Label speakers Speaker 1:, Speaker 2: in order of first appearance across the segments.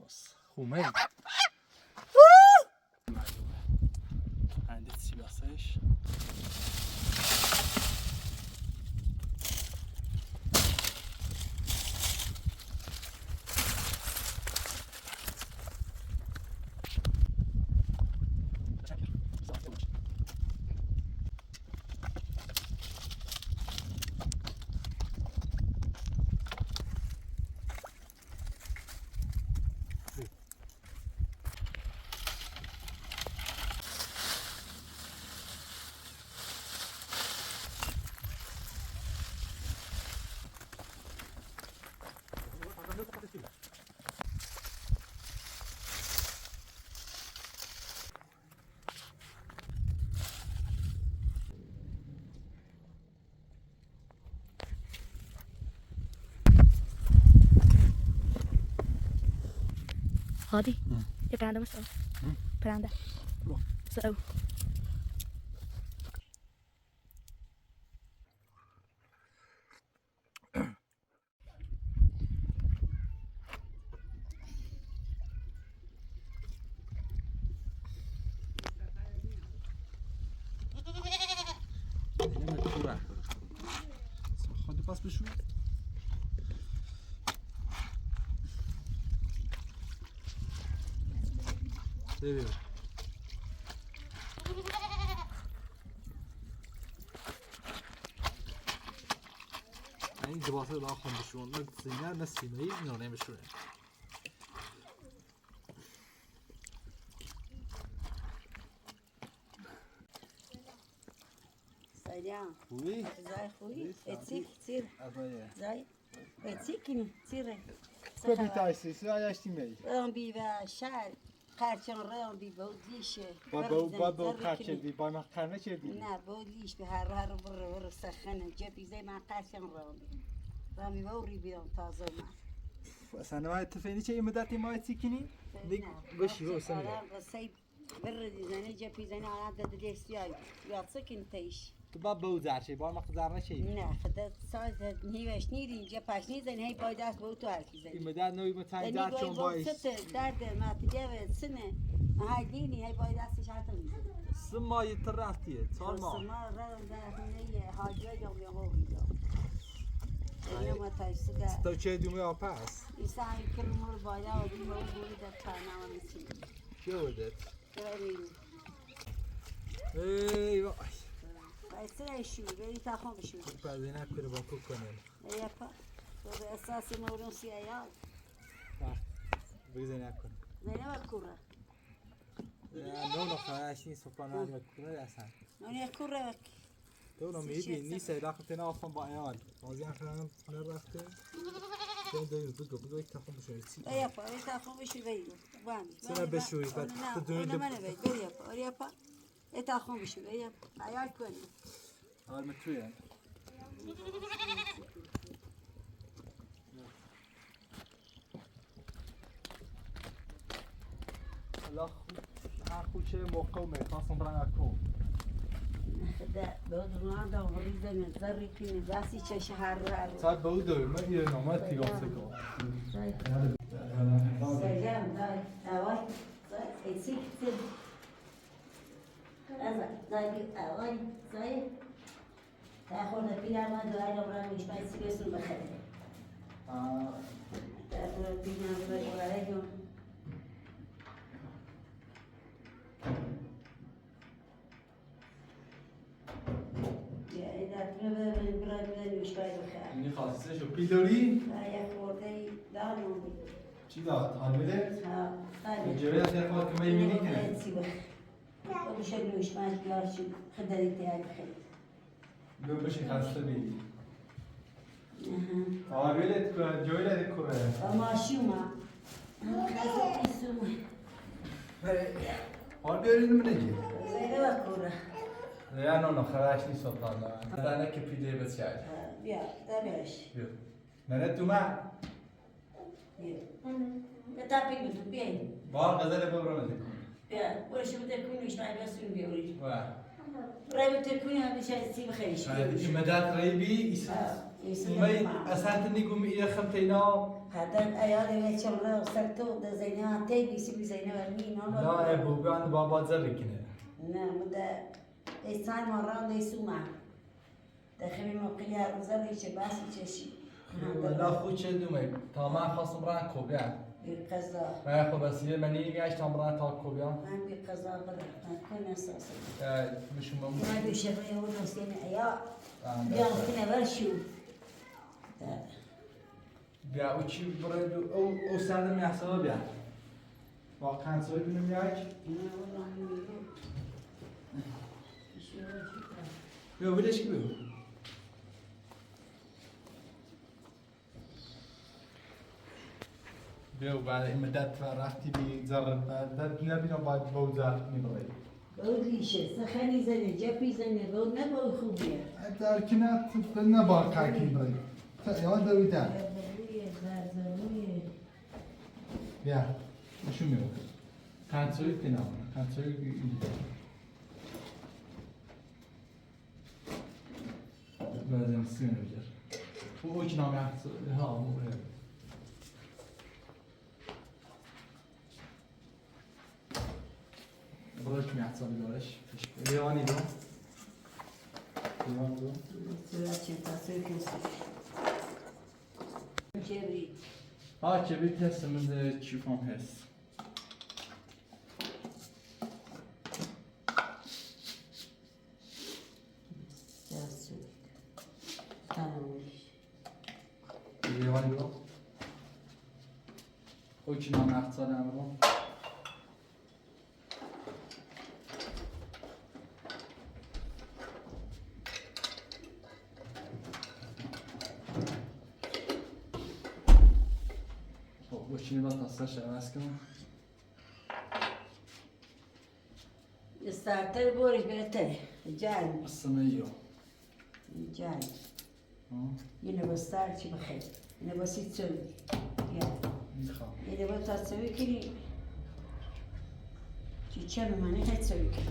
Speaker 1: خلاص خومه عندي تسيباسيش
Speaker 2: هادي يا براندا مسألة براندا سأو
Speaker 1: خود پاس بشو ببین این دباسه را خون بشون نه سینه نه سینه‌ای اینا نمیشونه
Speaker 3: سلام
Speaker 1: خوبی؟
Speaker 3: زای خوبی؟ اتیک تیر
Speaker 1: ازایه
Speaker 3: زای اتیکین تیره
Speaker 1: کپی تایسی سایشتی می
Speaker 3: رام بی و شر قرچان رام بی بودیشه
Speaker 1: با قرچه دی با ما قرنه چه دی
Speaker 3: نه بودیش به هر بر سخنه جبی زی من قرچان رامی بوری بیام تازه من
Speaker 1: اصلا ما اتفاقی چه مدتی ما اتیکنی؟ دیگه گوشی رو سمی
Speaker 3: قصی بردی زنی جبی زنی آن داد دستیای یا سکن تیش
Speaker 1: تو با بوزر چه با ما قدر نشه
Speaker 3: نه خدا ساز نیوش نیری جه پاش نیزن هی باید دست به تو هرکی زنی
Speaker 1: این مدت نوی متعین در چون بایش
Speaker 3: درد ما تجاوز سنه هاي ديني هاي باي داستش عطني
Speaker 1: سما يترفتيه صار ما
Speaker 3: السمار راه داخلي حاجه يوم يوم ما تايسدا
Speaker 1: تو چه دومی آپس
Speaker 3: يساعي كل مر بايا وبيقول ده كان عامل
Speaker 1: چه ودت
Speaker 3: يعني
Speaker 1: ای وای
Speaker 3: فايسرا شو بري تاخون بشو
Speaker 1: بعد اینا کره با کو کنن
Speaker 3: يا با تو اساس مورون سيايا
Speaker 1: بگذار نکن
Speaker 3: نه كوره
Speaker 1: نه نه خواهش نیست فکر کنم کره اصلا
Speaker 3: نه كوره
Speaker 1: تو رو میبینی سیلاخت نه آفن با ایال بازی هم نرفته تو دوی بگو تاخون بشوی چی
Speaker 3: يا با تاخون بشو بيو وان
Speaker 1: سنا بشوی بعد تو دوی
Speaker 3: انا ما نبي يا با تاخون بشو يا عيال كوني
Speaker 1: حال متویه الله خوشه موقع و میخواستم برن اکو
Speaker 3: خدا بود رواندا و ریزه نظری کنی دستی چه شهر رو
Speaker 1: ساعت به او دوی من یه نامه تیگام سکو
Speaker 3: سلام دای اوای ایسی کتر دای اوای دای تاخونه پیرا ما دای رو برای میش پایسی بسون بخره تاخونه پیرا برای جون
Speaker 1: اینی خاصیتشو پیل داری؟
Speaker 3: نه یک خورده دارم
Speaker 1: چی داد؟ حامله؟
Speaker 3: ها خیلی
Speaker 1: جوری از یک وقت که من می‌بینی که
Speaker 3: تو بشه بیوش ماش بیارشی خدایی تیاری خیلی
Speaker 1: بیا بشه خسته بیدی آویلت که جویلت که
Speaker 3: و ماشی ما خیلی پیسو
Speaker 1: حال بیارید منجی
Speaker 3: زیده و کوره
Speaker 1: یا نه خراش نیست سلطان داره که پیله بسیار
Speaker 3: بیا دا بیارش
Speaker 1: بیا نه تو ما
Speaker 3: بیا تا پیگو تو بیایی
Speaker 1: بار غزل ببرم ازی
Speaker 3: بیا برشو بده کنیش مای بسون بیاری
Speaker 1: و
Speaker 3: رأي تكوني هذا شيء سيب خيش
Speaker 1: مدات ريبي مي أساتني قوم إلى خمتينا
Speaker 3: هذا الأيام اللي شمرة وصرتو ده زينها تيجي سيب زينها مين
Speaker 1: لا يا بوبي عند بابا زركنا
Speaker 3: نعم ده إنسان مرة ليسوا معه داخل موقعها وزر يشباس يشي
Speaker 1: لا خوش دومي تمام خاص مران كوبيا
Speaker 3: بقزا
Speaker 1: ما ياخذ بس مني مياش تمران تاع كوبيا
Speaker 3: ما بقزا برا كنا أساسا
Speaker 1: مش مهم
Speaker 3: ما بيشبه ونوسين أيا بيان كنا برشو
Speaker 1: بيا وشي برد أو سالم يحسب بيا واقعا سوي بنو مياش بيا وليش كبير بيو بعد مدات فرحتي بزرب دات نبينا بعد بوزات نبغي
Speaker 3: بوديش سخني زين جابي زين بود نبغى خوبيا
Speaker 1: دار كنات بالنبار كاكي بري يا ولد ويتا يا شو ميو كان تسوي كنا كان تسوي لازم نسوي نوجر وش نعم ها مو بروش ميحصل لورش ليواني دو ليواني دو
Speaker 3: سويتش تاسوي كنسي جابي
Speaker 1: كبيت هسه من تشوفهم هس
Speaker 3: تاسوي تانوش
Speaker 1: ليواني دو وش نعم يحصل عمرو وشي ما تصلش ماسكه
Speaker 3: استعتل بورش بيته جاي
Speaker 1: الصينية
Speaker 3: جاي ينا بستار شي بخير ينا بس تسوي ينا بس تسوي كني شي كم ما نحن تسوي كني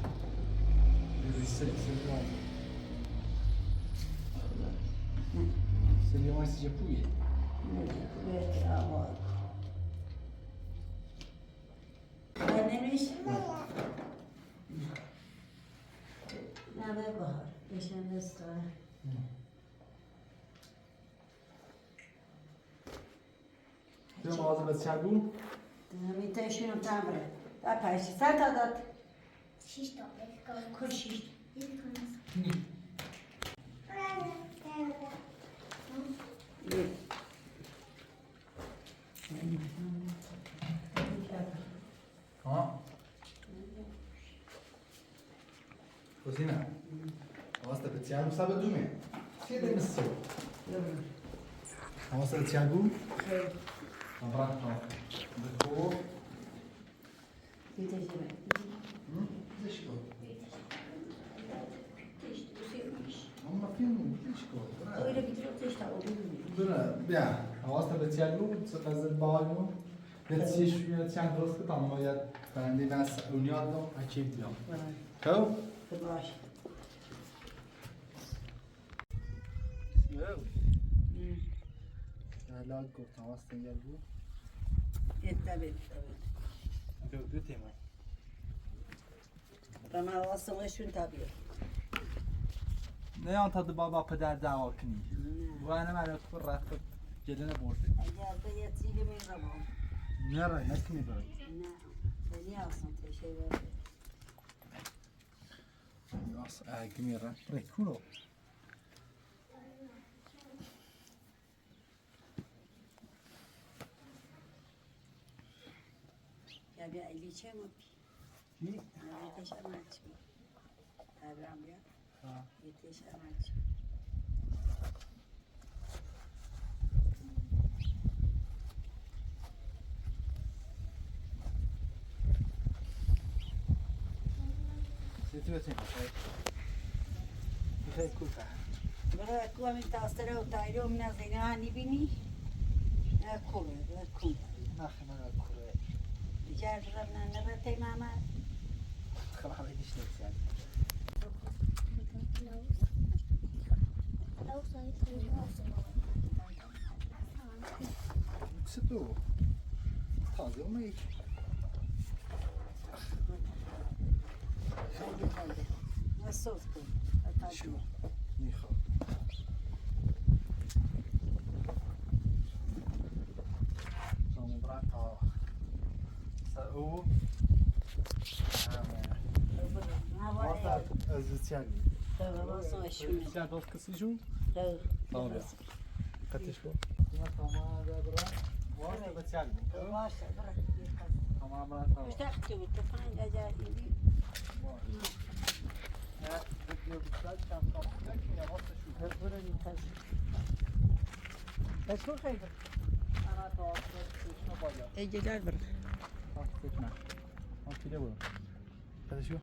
Speaker 1: سلي ما يسجبوي
Speaker 3: بيت أبوي أنا ليش لا ببهر ليش أنا استار
Speaker 1: شو مواظب بس شعبو
Speaker 3: متى شنو تعمل؟ تعال ساعة دات
Speaker 4: شيش طابق
Speaker 3: كل شيء
Speaker 1: ها كوزينة واسطة بتسيانو سابق دومي سيدي مسو واسطة بتسيانو أبراك بكو ليش كو أما فين ليش كو برا بيا واسطة بتسيانو تنزل بالو يتسيش يتسيان درست كتام ما يد فعندي ناس أونيات دو أكيد بيام كو
Speaker 3: باش
Speaker 1: لا قلت واسطة يلبو
Speaker 3: يتبت
Speaker 1: دو تيمة
Speaker 3: رما وصل وش تابير
Speaker 1: نه تا بابا پدر دعوا کنی و انا معنی تو رفت جلنا برده
Speaker 3: اگر بيتيلي من رما
Speaker 1: نه را نکنی برای
Speaker 3: نعم بني اصلا شيء
Speaker 1: یاس اگمی را برکولو
Speaker 3: يا بيا اللي شيء ما بي
Speaker 1: چی؟
Speaker 3: أنا يتش أماتش بي أبرام بيا
Speaker 1: ها
Speaker 3: يتش أماتش
Speaker 1: سیتو تیم خیلی کول که
Speaker 3: برای کوه من تاستره و تایرو من از اینها نبینی کوه کوه
Speaker 1: نه خیلی کوله
Speaker 3: جار ربنا نبته ماما
Speaker 1: خب همه دیش نیست چه تو؟ تازه اومدی؟
Speaker 3: نصوص کن
Speaker 1: شو میخواد شما برات ها سأو واسه از چیانی چیان دوست کسی جو تمام بیا کتیش کو تمام برات واسه بچیانی تمام برات ها
Speaker 3: اشتقت بالتفاحة الأجائبي
Speaker 1: نه دیگه بیشتر کم کام نکنه واسه شو
Speaker 3: برا منتظر بس شو خيبر
Speaker 1: انا تا شنو باید
Speaker 3: اجي قال برا
Speaker 1: سكنة كده بقى هذا شو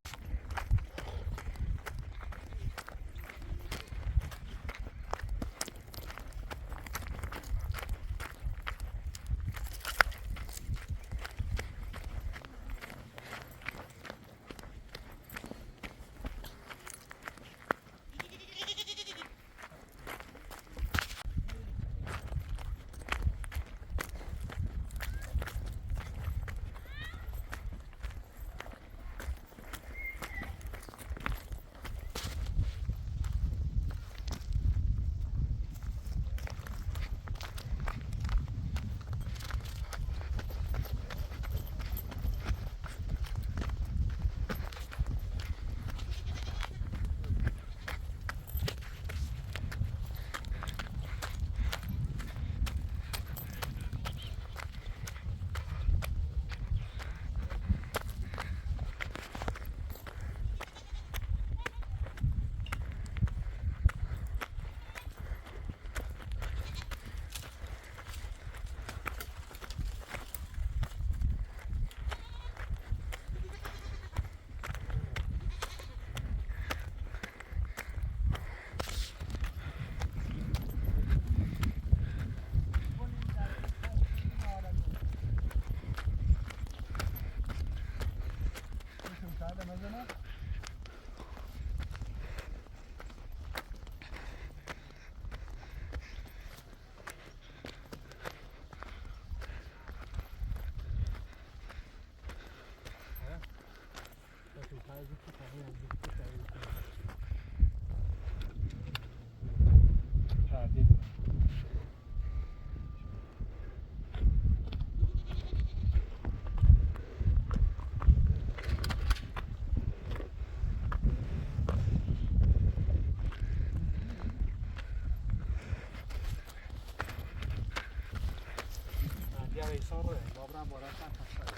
Speaker 1: صار بابرام وراشان حصل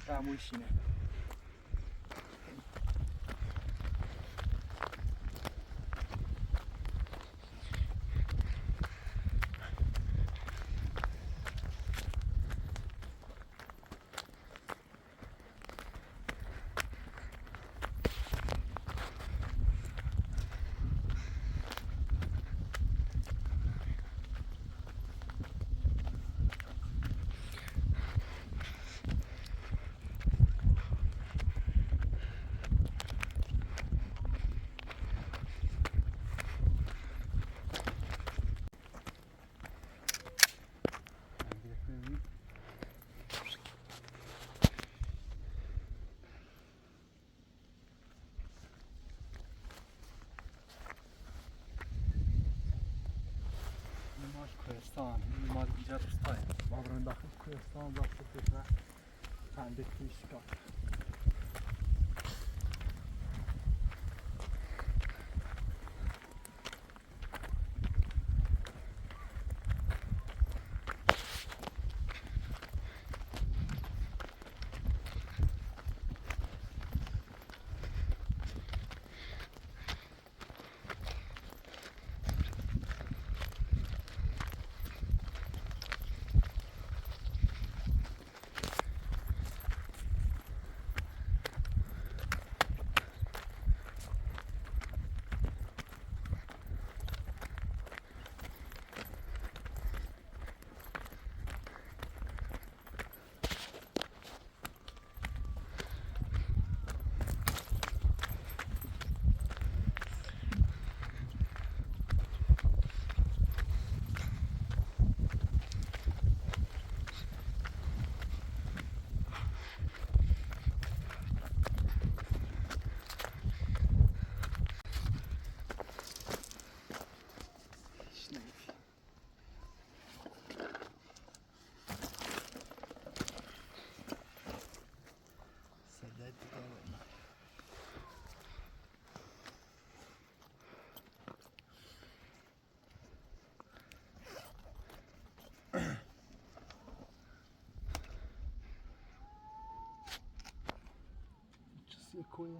Speaker 1: راموشينه کوهستان مال اینجا روستاه بابران داخل کوهستان وقت فکر چند پیشگاه کوی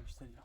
Speaker 1: بیشتری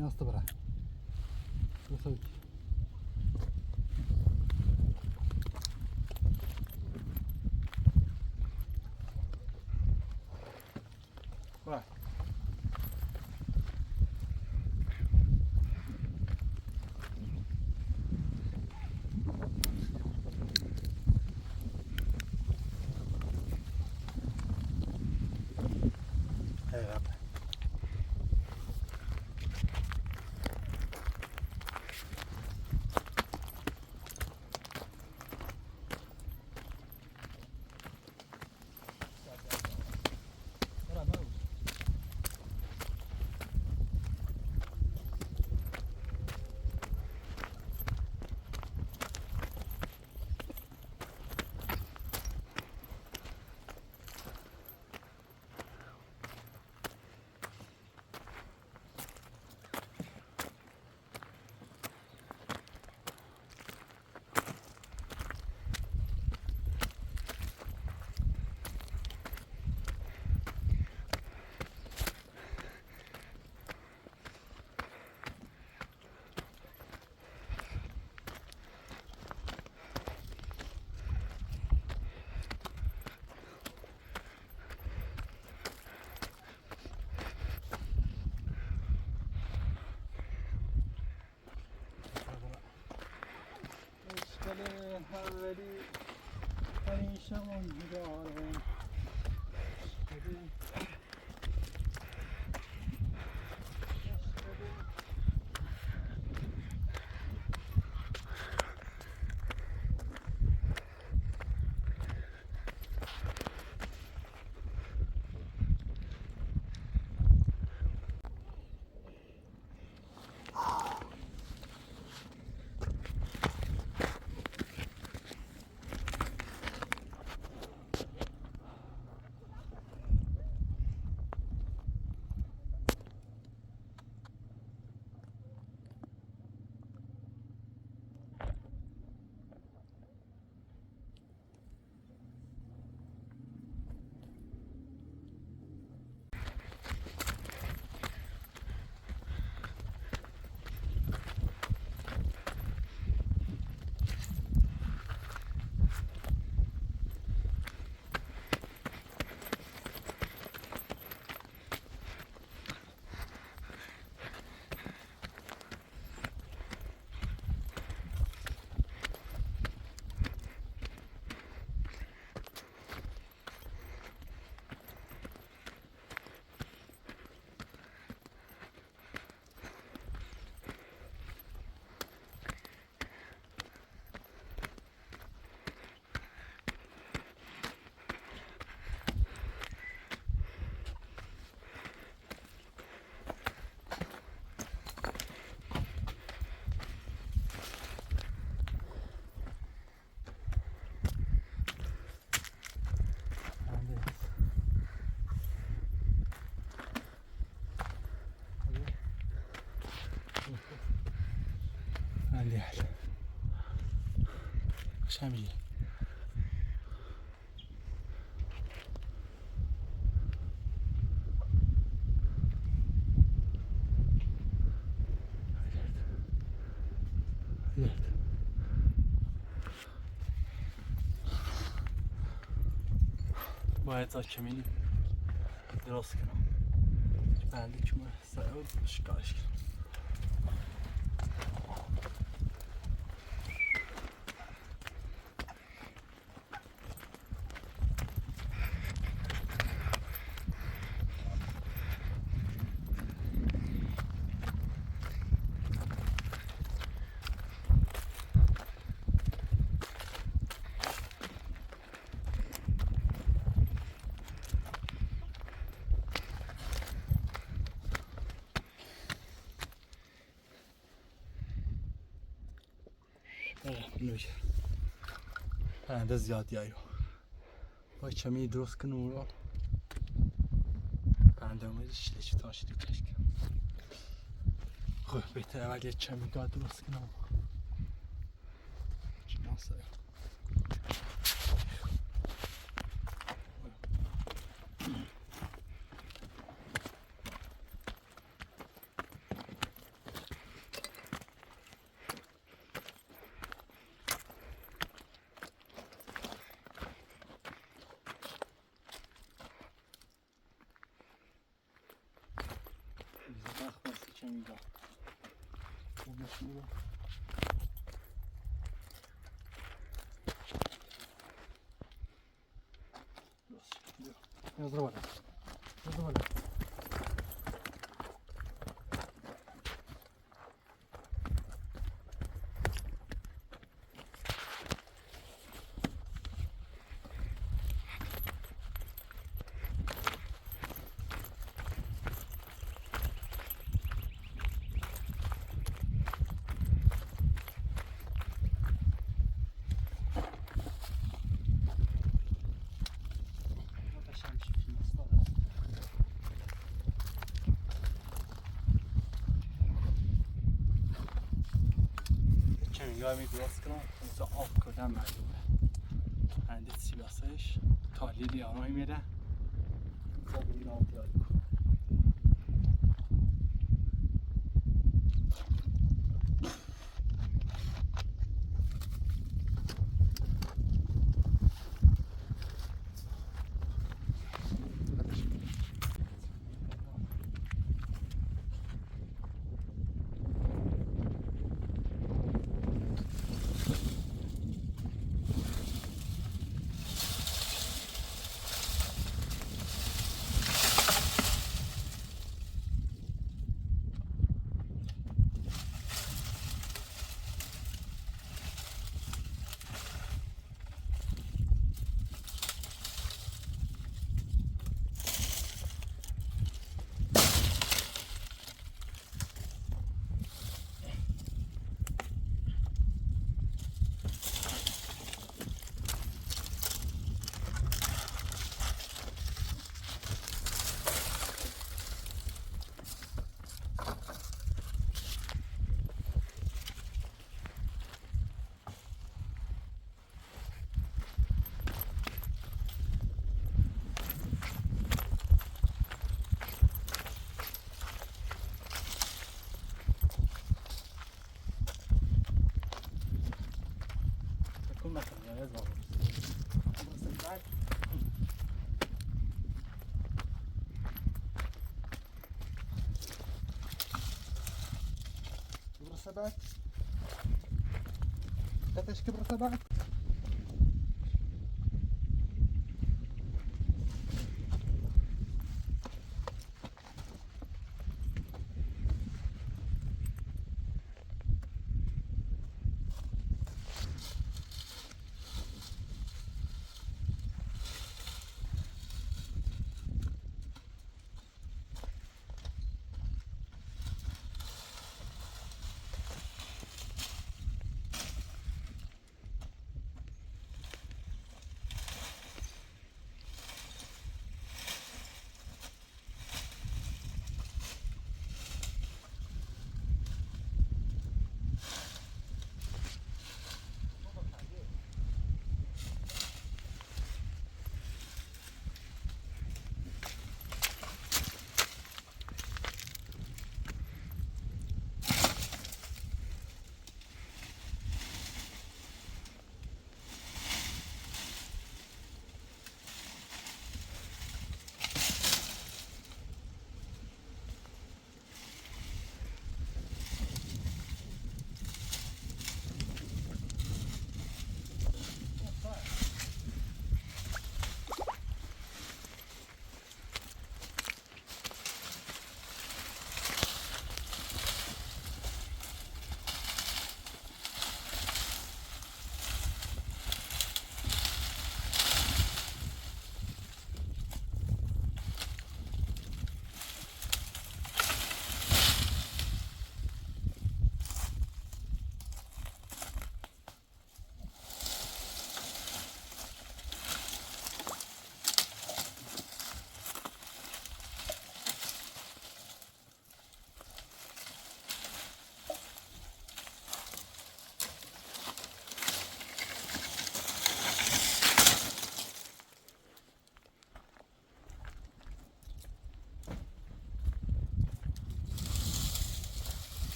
Speaker 1: Miasto bra. Krasavki. Bra. Evet. Bra, محولی پریشان دارم Aliás, chame. باید زاکمینی درست کنم بندی که من سعود شکارش کنم نوش پرنده زیادی آیو باید کمی درست کنم رو پرنده اومده شلشی تاشیدی کش کنم خب بهتره اول یه کمی داد درست کنم چه ناسه Çemiga. Bu meşhur. Yazdır bana. Yazdır bana. یا می درست کنم تا آب کردن معلومه هندی سیلاسش تالیدی آنهایی میره تا بگیر آب دیاری طول ما كان لازم كبر السبعة قديش كبر السبعة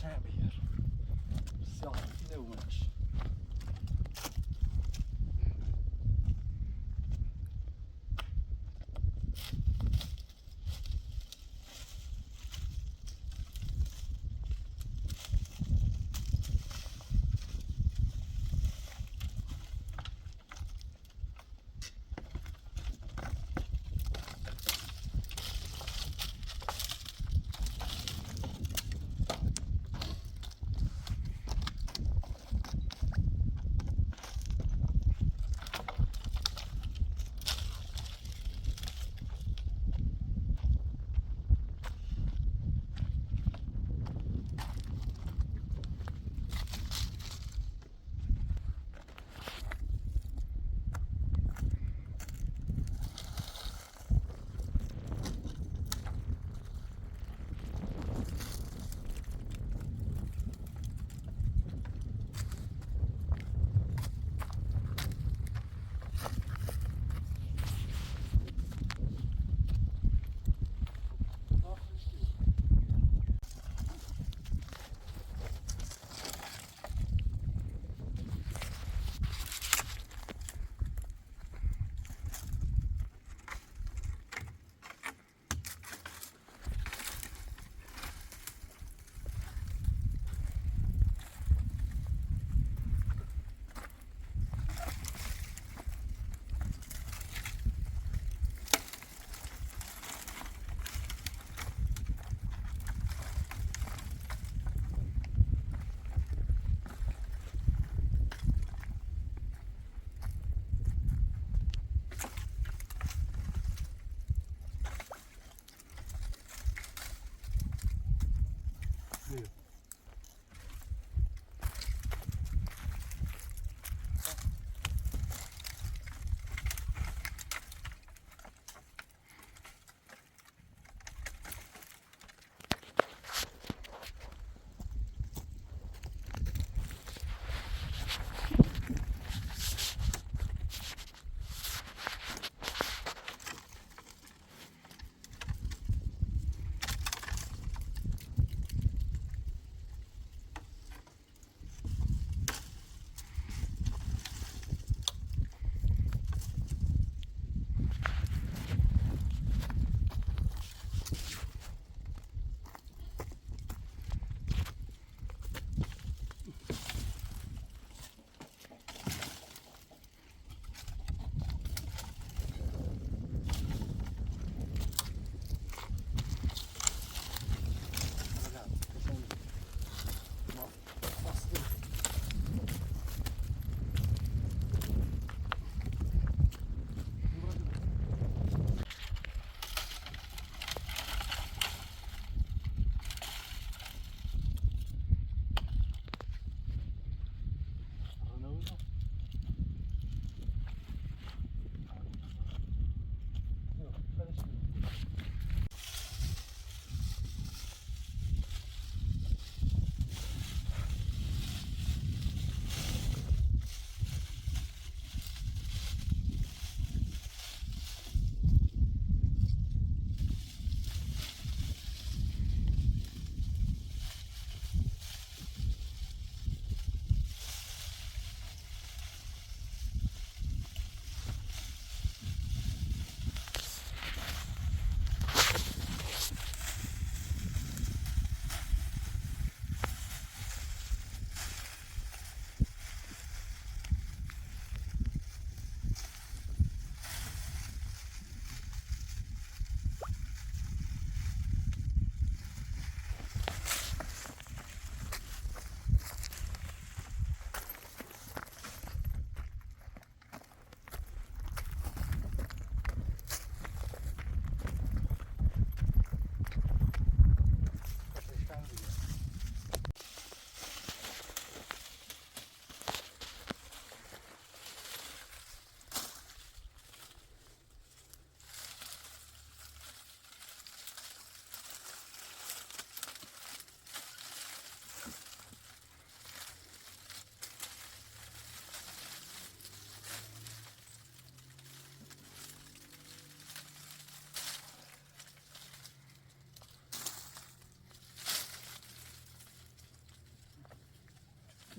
Speaker 1: شامير الساعة 11.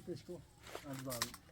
Speaker 1: Pescou. Advalo.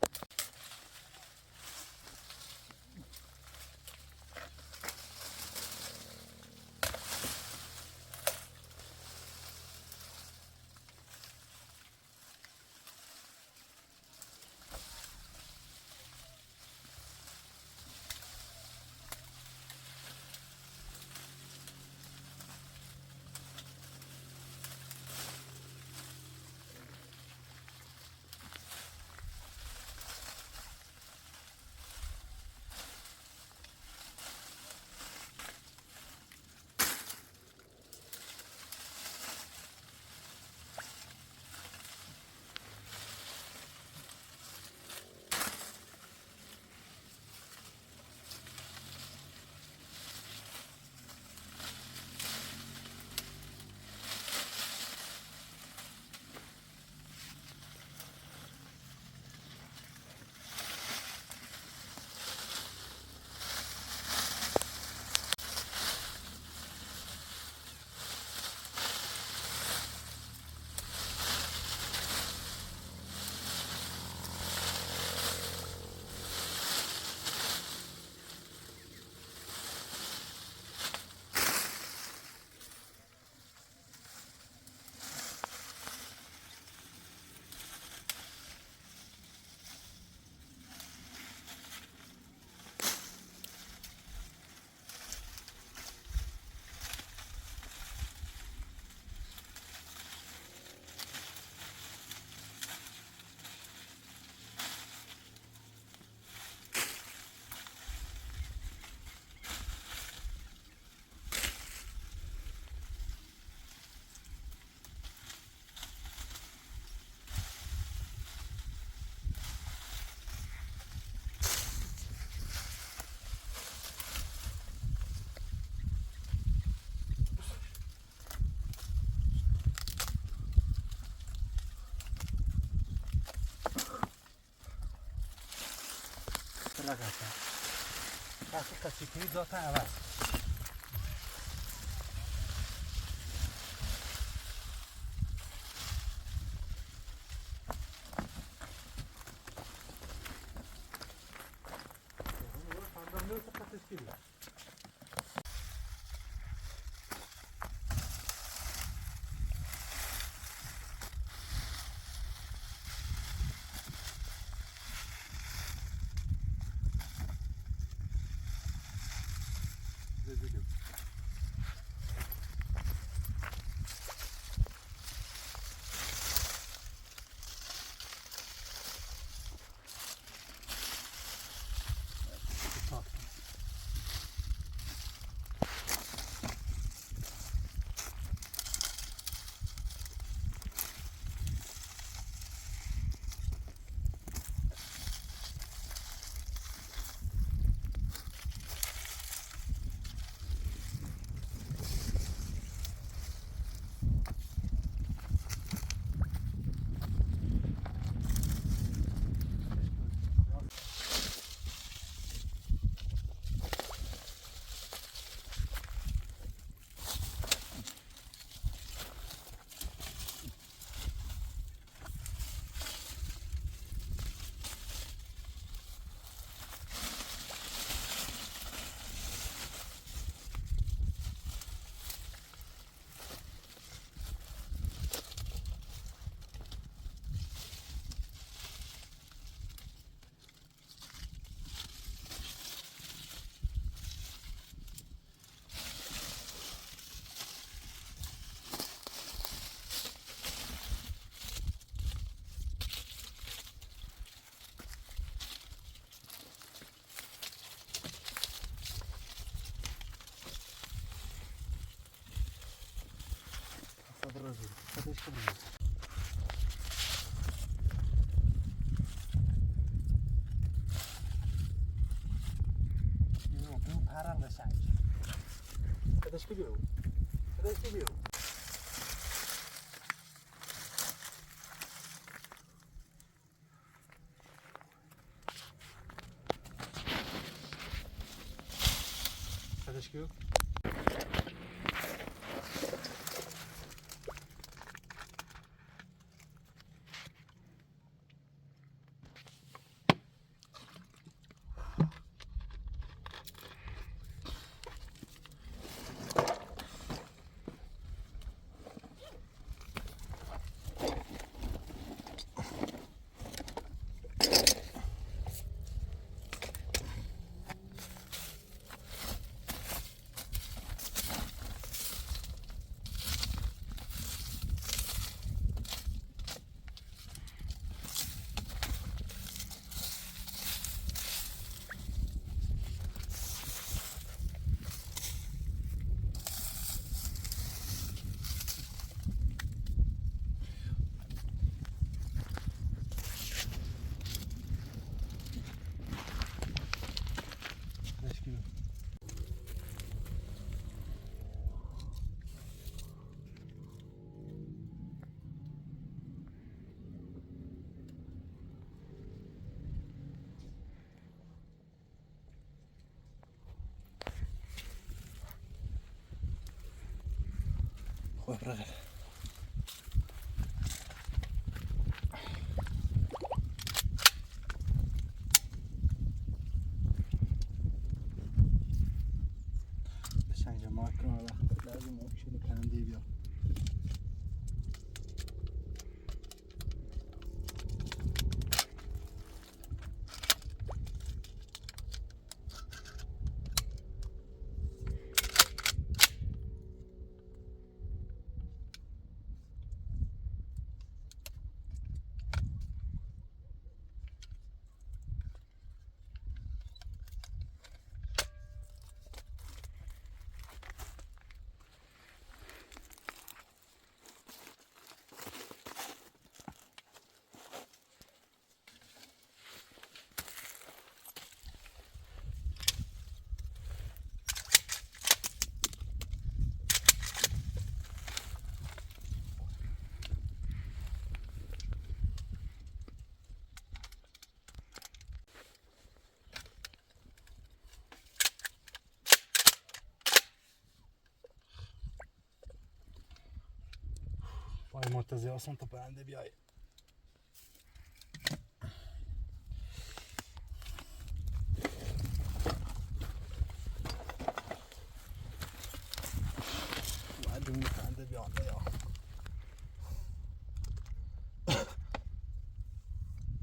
Speaker 1: ragazza. Questa ciclizzato avanti. Cadê que viu? Cadê que viu? Cadê que viu? Bırak. Sence makrolar lazım o şöyle pendeyi bir al. منتظر هستم تا پرنده بیاید. باید اون پرنده بیاید یا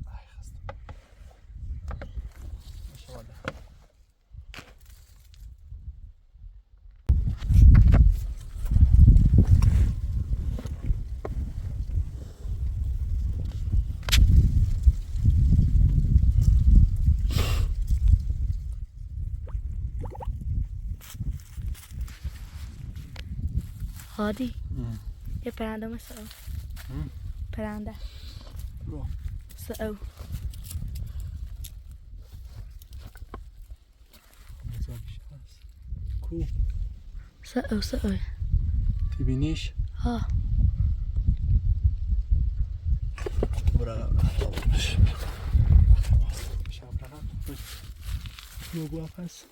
Speaker 1: خسته ماشاءالله.
Speaker 2: هادی یه پرنده مثل پرنده
Speaker 1: برو
Speaker 2: سئو
Speaker 1: کو
Speaker 2: سئو
Speaker 1: تبینیش
Speaker 2: ها
Speaker 1: برا شابرا نگو پس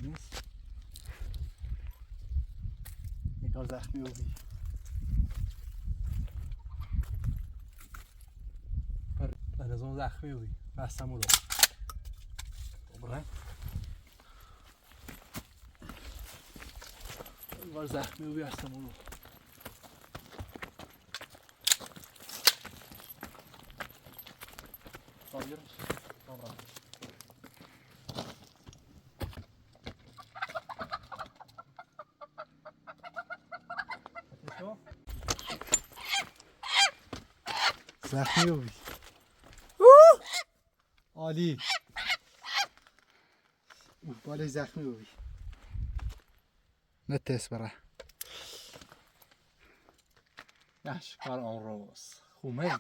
Speaker 1: نیست یکار زخمی بودی پر از اون زخمی بودی بستم رو برای یکار زخمی بودی بستم رو طايرش طبعا شو زخمی بودی عالی بالای زخمی بودی نتس برای نش کار آن روز خومه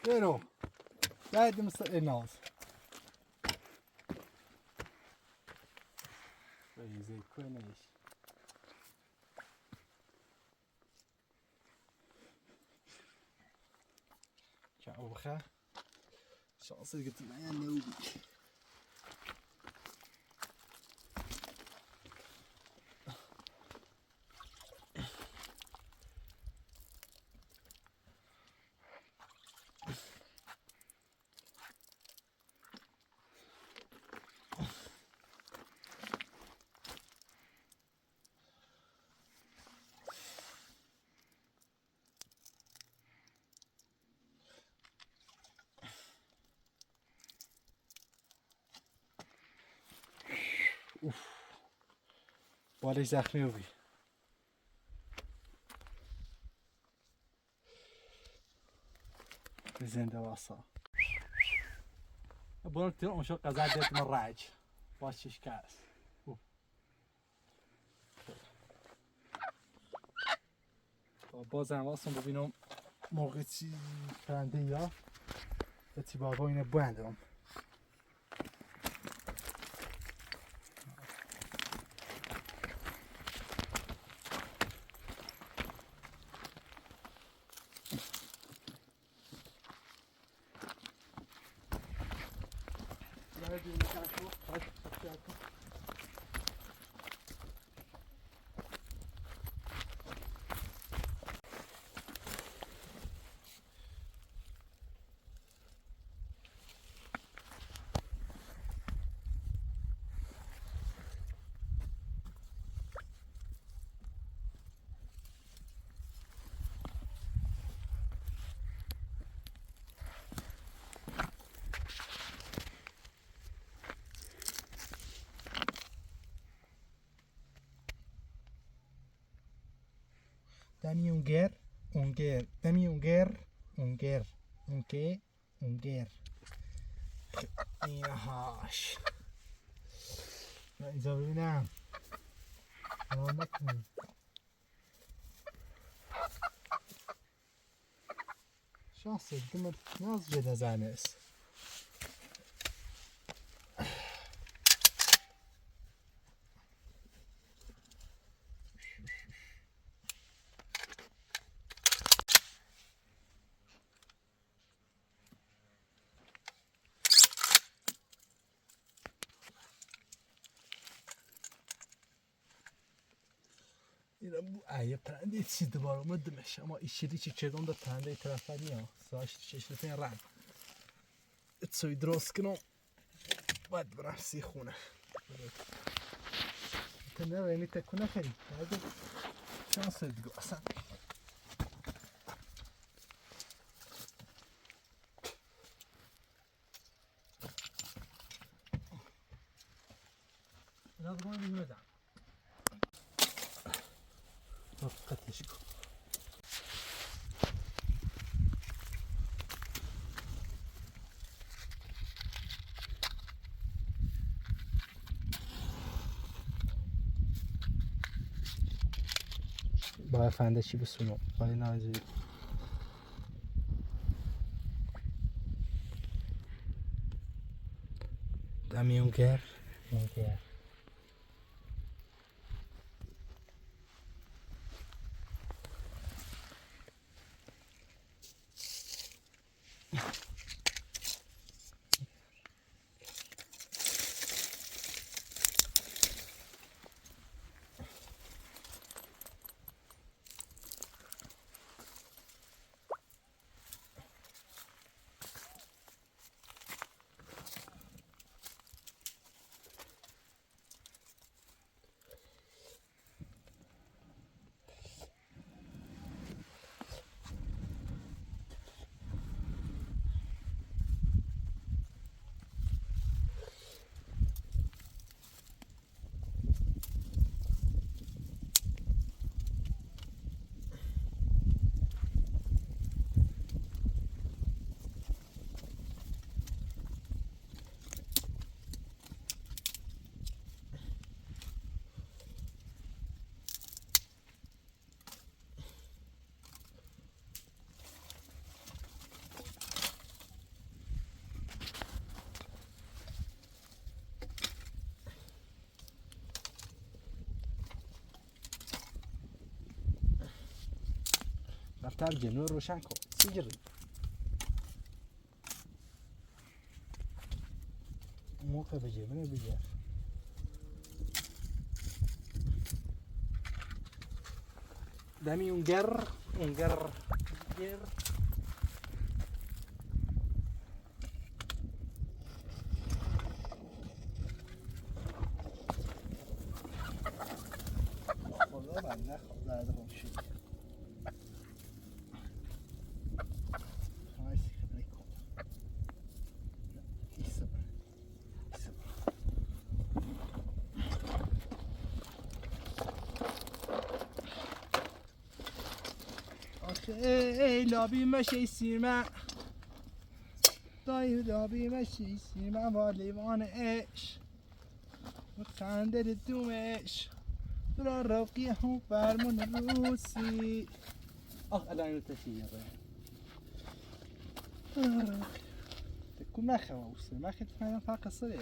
Speaker 1: برو بعد مثل ناز ریزه کنش که او بخه شانسی گفتم من نوبی بالش زخمی بودی زنده واسا برو تیر اون شو قزل دیت من راج باشش کاس باز هم واسم ببینم موقع چی پرنده یا چی بابا اینه بندم Dani unger, Dani unger, unger. اینهاش اینجا ببینم نکنی شانس دمر ناز جدا زانس یه پرنده چی دوباره اومدمش اما ایشیری چی چردم در پرنده طرفا نیا ساعت ششتین رنگ اتسوی درست کنم باید برم سی خونه تنه رینی تکونه خیلی شانس دیگه اصلا اینا دیگه میدم قطعش کن باید فنده چی بسونم باید نازوی دمیون گر رفتر جلو روشن کن سیگری موقع به جبنه بگیر دمی اونگر گیر خدا بنده خدا ادرام شد ای لابی مشی سیرمه دایی لابی مشی سیرمه و لیوان اش و خنده دومش برا روقی هم فرمون روسی الان اینو تشییه تکون نخواه اوسته من خیلی فهمم فقط قصره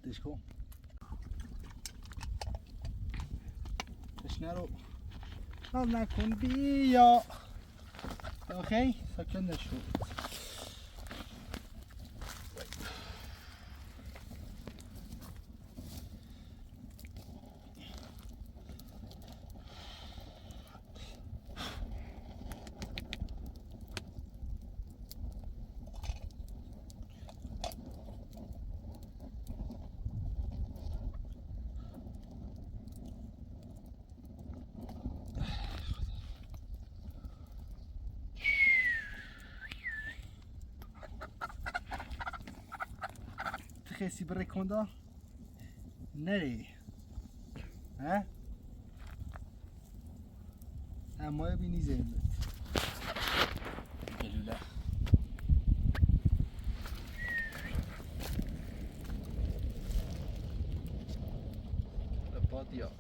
Speaker 1: حدش کن تشنه رو ناز نکن بیا اوکی ساکن نشو خیسی برای کنده نری ها اما بینی زنده گلوله یا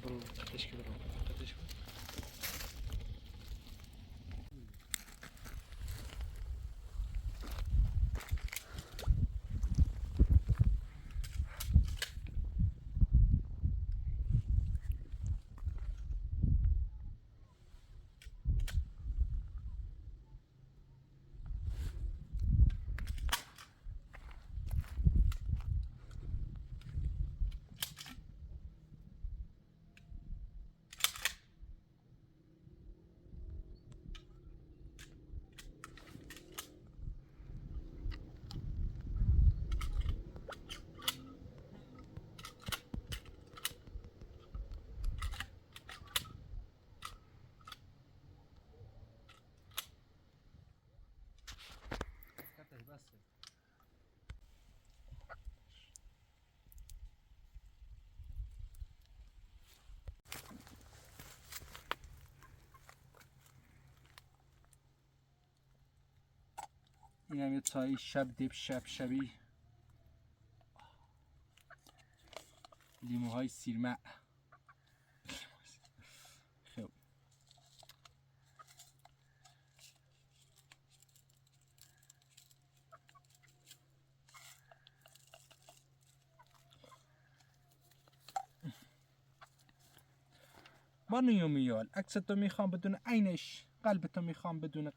Speaker 1: برو تختش که برو تختش که این هم یه چای شب دیب شبی لیموهای سیرمه خب بانوی میال عکستو میخوام بدون عینش قلبتو میخوام بدون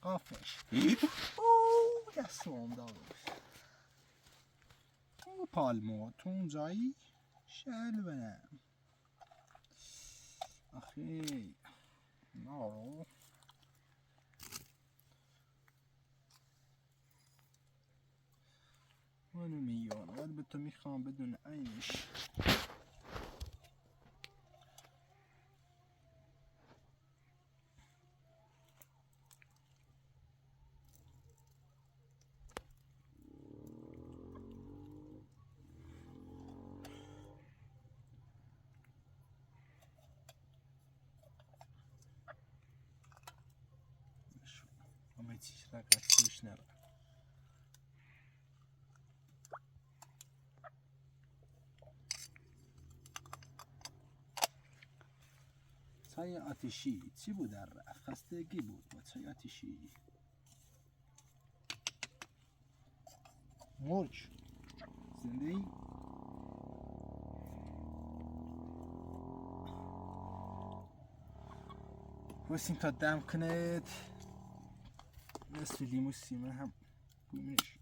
Speaker 1: قافش اوه دستم داد او پالمو تو اونجایی شلبنم آخی نارو منو میان قلبتو میخوام بدون عینش همه چیز را قصدش نرم چای آتشی چی بود در رفت؟ خستگی بود با چای آتشی مرچ زنده ای؟ بسیم تا دم کند نصف لیمو سیمه هم بومش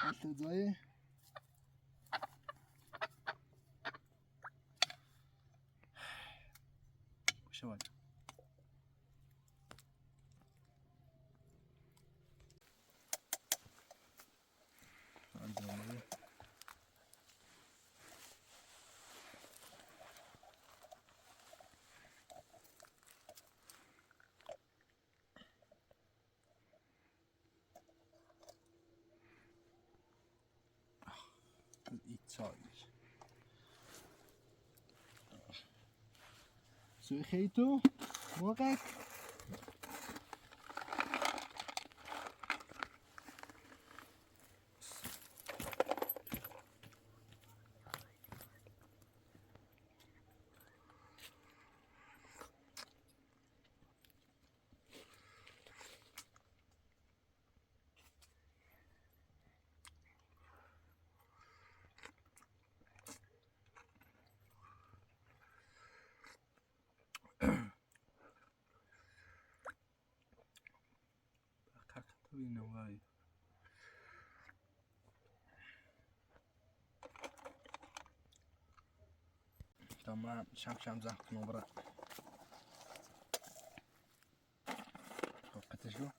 Speaker 1: التزای شوال چای سوی خیتو موقع نوای تمام شم زحمت نبرة وقتش له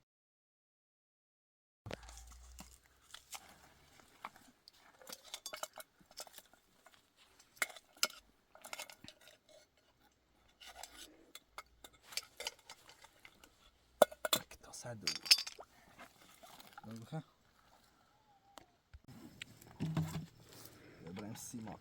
Speaker 1: صد بخواه ببرم سیمال